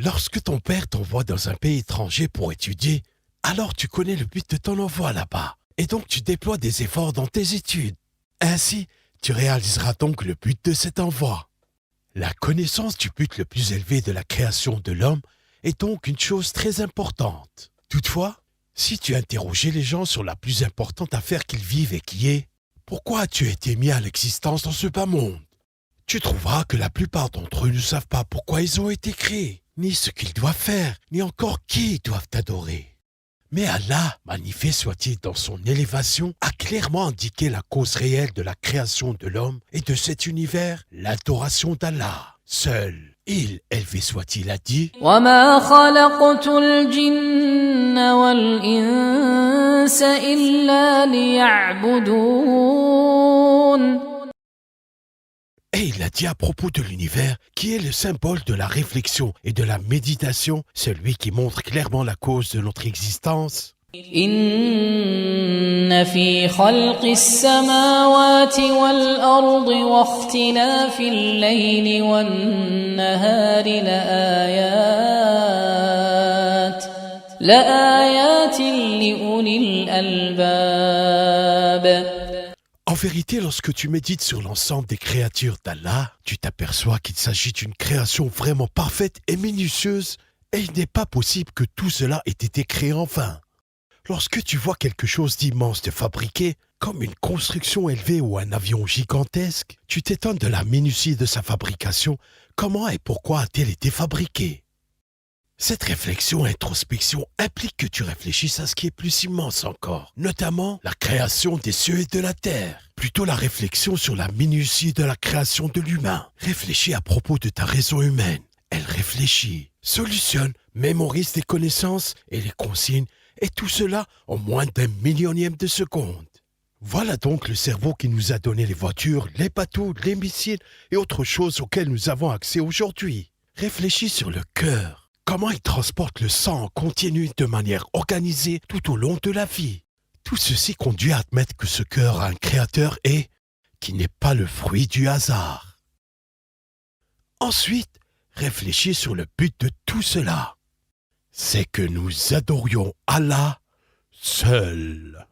Lorsque ton père t'envoie dans un pays étranger pour étudier, alors tu connais le but de ton envoi là-bas, et donc tu déploies des efforts dans tes études. Ainsi, tu réaliseras donc le but de cet envoi. La connaissance du but le plus élevé de la création de l'homme est donc une chose très importante. Toutefois, si tu interrogeais les gens sur la plus importante affaire qu'ils vivent et qui est « Pourquoi as-tu été mis à l'existence dans ce bas monde ?» Tu trouveras que la plupart d'entre eux ne savent pas pourquoi ils ont été créés, ni ce qu'ils doivent faire, ni encore qui ils doivent adorer. Mais Allah, magnifié soit-il dans son élévation, a clairement indiqué la cause réelle de la création de l'homme et de cet univers, l'adoration d'Allah. Seul, il, élevé soit-il, a dit « وَمَا خَلَقْتُ الْجِنَّ وَالْإِنسَ إِلَّا لِيَعْبُدُونَ » Et il a dit à propos de l'univers, qui est le symbole de la réflexion et de la méditation, celui qui montre clairement la cause de notre existence. إِنَّ فِي خَلْقِ السَّمَاوَاتِ وَالْأَرْضِ وَاخْتِلَافِ اللَّيْلِ وَالنَّهَارِ لَآيَاتٍ لِأُولِي الْأَلْبَابِ. En vérité, lorsque tu médites sur l'ensemble des créatures d'Allah, tu t'aperçois qu'il s'agit d'une création vraiment parfaite et minutieuse, et il n'est pas possible que tout cela ait été créé en vain. Lorsque tu vois quelque chose d'immense de fabriqué, comme une construction élevée ou un avion gigantesque, tu t'étonnes de la minutie de sa fabrication. Comment et pourquoi a-t-elle été fabriquée ? Cette réflexion et introspection implique que tu réfléchisses à ce qui est plus immense encore, notamment la création des cieux et de la terre. Plutôt la réflexion sur la minutie de la création de l'humain. Réfléchis à propos de ta raison humaine. Elle réfléchit, solutionne, mémorise les connaissances et les consignes, et tout cela en moins d'un millionième de seconde. Voilà donc le cerveau qui nous a donné les voitures, les bateaux, les missiles et autres choses auxquelles nous avons accès aujourd'hui. Réfléchis sur le cœur. Comment il transporte le sang en continu de manière organisée tout au long de la vie. Tout ceci conduit à admettre que ce cœur a un créateur et qui n'est pas le fruit du hasard. Ensuite, réfléchis sur le but de tout cela. C'est que nous adorions Allah seul.